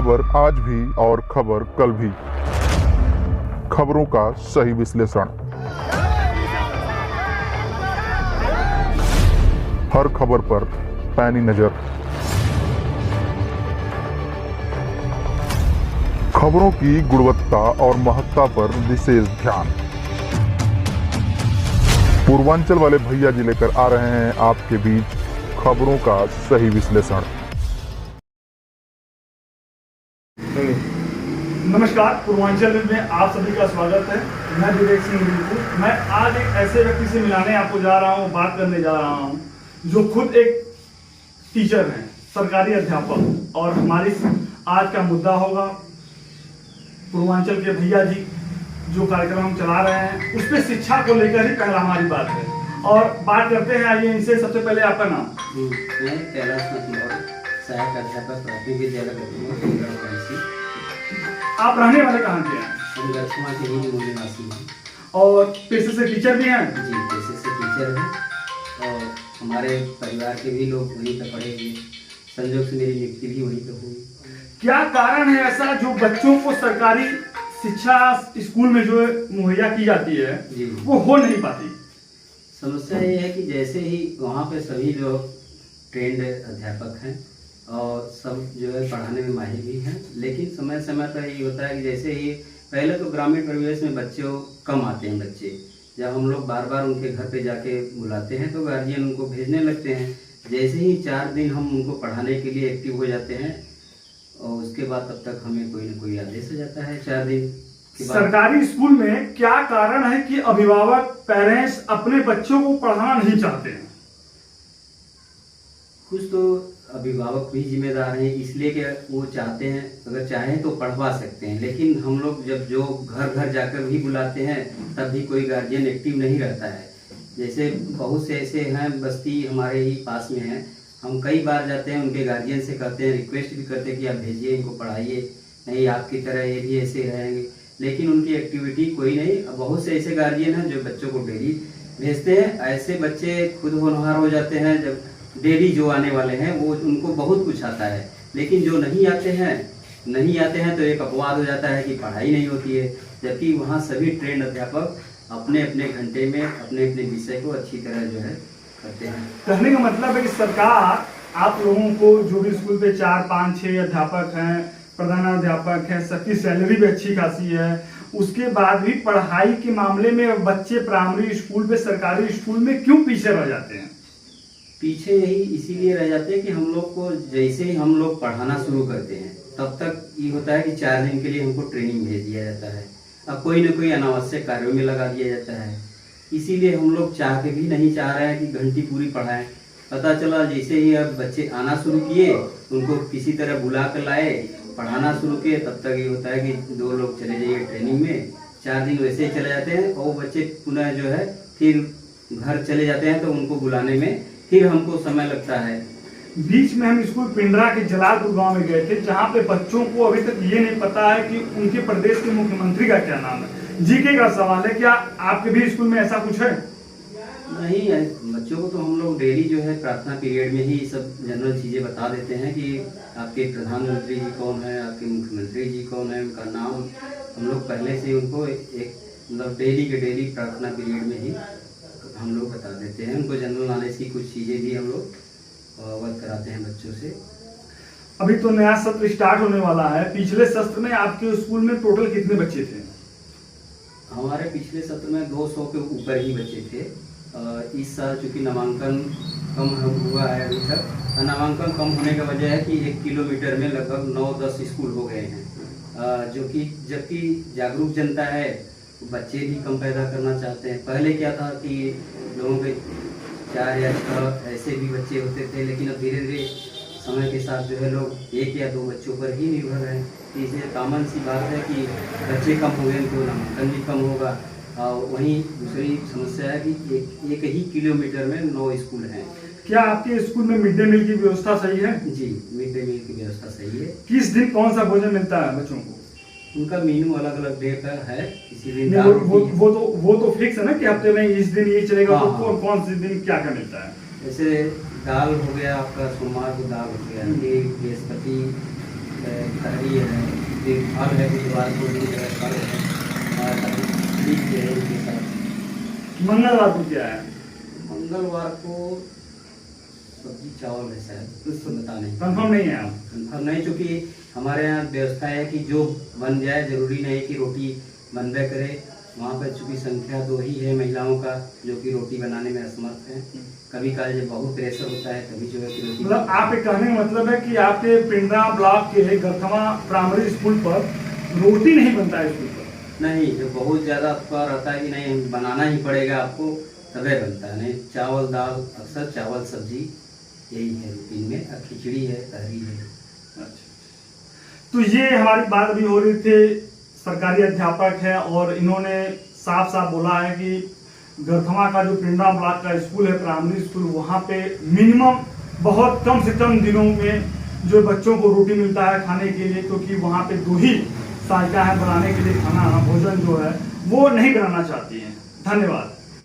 खबर आज भी और खबर कल भी, खबरों का सही विश्लेषण। हर खबर पर पैनी नजर, खबरों की गुणवत्ता और महत्ता पर विशेष ध्यान। पूर्वांचल वाले भैया जी लेकर आ रहे हैं आपके बीच खबरों का सही विश्लेषण। नमस्कार, पूर्वांचल में आप सभी का स्वागत है। मैं विवेक सिंह बिल्कुल। मैं आज एक ऐसे व्यक्ति से मिलाने आपको जा रहा हूँ, बात करने जा रहा हूँ, जो खुद एक टीचर हैं, सरकारी अध्यापक। और हमारी आज का मुद्दा होगा पूर्वांचल के भैया जी जो कार्यक्रम हम चला रहे हैं उस पर शिक्षा को लेकर ही पहला हमारी बात है। और बात करते हैं, आइए इनसे। सबसे पहले आपका नाम? मैं कैलाश मतलौर, सहायक अध्यापक प्राथमिक विद्यालय। आप रहने वाले कहाँ के हैं? हम गरसमा के ही मूल निवासी हैं। और पेशे से टीचर भी हैं? जी, पेशे से टीचर हैं और हमारे परिवार के भी लोग वहीं पर पढ़े हुए। संयोग से मेरी नियुक्ति भी वहीं पर हुई। क्या कारण है ऐसा जो बच्चों को सरकारी शिक्षा स्कूल में जो मुहैया की जाती है वो हो नहीं पाती? समस्या ये है कि जैसे ही वहाँ पे सभी लोग ट्रेंड अध्यापक हैं और सब जो है पढ़ाने में माहिर भी हैं, लेकिन समय समय पर ये होता है कि जैसे ही पहले तो ग्रामीण परिवेश में बच्चों कम आते हैं बच्चे। जब हम लोग बार बार उनके घर पे जाके बुलाते हैं तो गार्जियन उनको भेजने लगते हैं। जैसे ही 4 दिन हम उनको पढ़ाने के लिए एक्टिव हो जाते हैं और उसके बाद तब तक हमें कोई ना कोई आदेश हो जाता है 4 दिन के बाद। सरकारी स्कूल में क्या कारण है कि अभिभावक पेरेंट्स अपने बच्चों को पढ़ाना नहीं चाहते हैं? कुछ तो अभिभावक भी जिम्मेदार हैं, इसलिए कि वो चाहते हैं, अगर चाहें तो पढ़वा सकते हैं, लेकिन हम लोग जब जो घर घर जाकर भी बुलाते हैं तब भी कोई गार्जियन एक्टिव नहीं रहता है। जैसे बहुत से ऐसे हैं, बस्ती हमारे ही पास में है, हम कई बार जाते हैं, उनके गार्जियन से कहते हैं, रिक्वेस्ट भी करते हैं कि आप भेजिए, इनको पढ़ाइए, नहीं आपकी तरह ये भी ऐसे रहेंगे, लेकिन उनकी एक्टिविटी कोई नहीं। बहुत से ऐसे गार्जियन हैं जो बच्चों को डेली भेजते हैं। ऐसे बच्चे खुद होनहार हो जाते हैं जब डेली जो आने वाले हैं वो उनको बहुत कुछ आता है, लेकिन जो नहीं आते हैं तो एक अपवाद हो जाता है कि पढ़ाई नहीं होती है, जबकि वहाँ सभी ट्रेंड अध्यापक अपने अपने घंटे में अपने अपने विषय को अच्छी तरह जो है करते हैं। कहने का मतलब है कि सरकार आप लोगों को जो भी स्कूल पे 4, 5, 6 अध्यापक हैं, प्रधानाध्यापक हैं, सबकी सैलरी भी अच्छी खासी है, उसके बाद भी पढ़ाई के मामले में बच्चे प्राइमरी स्कूल पे, सरकारी स्कूल में क्यों पीछे रह जाते हैं? पीछे यही इसीलिए रह जाते हैं कि हम लोग को जैसे ही हम लोग पढ़ाना शुरू करते हैं तब तक ये होता है कि 4 दिन के लिए हमको ट्रेनिंग भेज दिया जाता है। अब कोई ना कोई अनावश्यक कार्यों में लगा दिया जाता है, इसीलिए हम लोग चाह के भी नहीं चाह रहे हैं कि घंटी पूरी पढ़ाएं। पता चला जैसे ही अब बच्चे आना शुरू किए, उनको किसी तरह बुला कर लाए, पढ़ाना शुरू किए, तब तक ये होता है कि 2 लोग चले जाइए ट्रेनिंग में, 4 दिन वैसे ही चले जाते हैं और वो बच्चे पुनः जो है फिर घर चले जाते हैं, तो उनको बुलाने में फिर हमको समय लगता है। बीच में हम स्कूल पिंडरा के जलालपुर गांव में गए थे, जहां पे बच्चों को अभी तक ये नहीं पता है कि उनके प्रदेश के मुख्यमंत्री का क्या नाम है। जीके का सवाल है, क्या आपके भी स्कूल में ऐसा कुछ है? नहीं है, बच्चों को तो हम लोग डेली जो है प्रार्थना पीरियड में ही सब जनरल चीज़ें बता देते हैं कि आपके प्रधानमंत्री जी कौन है, आपके मुख्यमंत्री जी कौन है, उनका नाम हम लोग पहले से उनको एक मतलब डेली के डेली प्रार्थना पीरियड में ही हम लोग बता देते हैं। उनको जनरल नॉलेज की कुछ चीज़ें भी हम लोग अवगत कराते हैं बच्चों से। अभी तो नया सत्र स्टार्ट होने वाला है। पिछले सत्र में आपके स्कूल में टोटल कितने बच्चे थे? हमारे पिछले सत्र में 200 के ऊपर ही बच्चे थे। इस साल चूँकि नामांकन कम हुआ है अभी तक, नामांकन कम होने की वजह है कि 1 किलोमीटर में लगभग 9-10 स्कूल हो गए हैं, जो कि जबकि जागरूक जनता है, बच्चे भी कम पैदा करना चाहते हैं। पहले क्या था कि लोगों के 4 या 6 ऐसे भी बच्चे होते थे, लेकिन अब धीरे धीरे समय के साथ जो है लोग 1 या 2 बच्चों पर ही निर्भर हैं। इसलिए कॉमन सी बात है कि बच्चे कम हो गए तो नामांकन भी कम होगा। और वहीं दूसरी समस्या है कि एक ही किलोमीटर में 9 स्कूल हैं। क्या आपके स्कूल में मिड डे मील की व्यवस्था सही है? जी, मिड डे मील की व्यवस्था सही है। किस दिन कौन सा भोजन मिलता है बच्चों को? उनका मेनू अलग अलग डे का है, किसी दिन वो तो फिक्स है ना कि हफ्ते में इस दिन ये चलेगा। हाँ, तो कौन से दिन क्या क्या मिलता है? जैसे दाल हो गया आपका, सोमवार को दाल हो गया, बृहस्पति है, तहरी है, फिर फल है, बुधवार को दूध है, फल है, और कभी बीज है इनके साथ। मंगलवार को क्या है? मंगलवार को सब्जी चावल है शायद, उसको बता नहीं, कंफर्म नहीं है आप? कंफर्म नहीं, चूँकि हमारे यहाँ व्यवस्था है कि जो बन जाए, जरूरी नहीं कि रोटी बनबे करे। वहाँ पर चूँकि संख्या 2 ही है महिलाओं का जो कि रोटी बनाने में असमर्थ है। कभी काल जब बहुत प्रेशर होता है तभी जो है कि रोटी, मतलब आपके कहने का मतलब है कि आपके पिंडरा ब्लॉक के गरथमा प्राइमरी स्कूल पर रोटी नहीं बनता है स्कूल पर? नहीं, जो बहुत ज़्यादा अफवाह रहता है कि नहीं बनाना ही पड़ेगा आपको तभी बनता है, नहीं चावल दाल, अक्सर चावल सब्जी यही है रूटीन में, और खिचड़ी है, तहरी है। अच्छा, तो ये हमारी बात अभी हो रही थी, सरकारी अध्यापक है और इन्होंने साफ साफ बोला है कि गरथमा का जो पिंडरा ब्लॉक का स्कूल है प्राइमरी स्कूल, वहाँ पे मिनिमम बहुत कम से कम दिनों में जो बच्चों को रोटी मिलता है खाने के लिए, क्योंकि वहाँ पे 2 ही सहायिका है बनाने के लिए खाना, भोजन जो है वो नहीं बनाना चाहती हैं। धन्यवाद।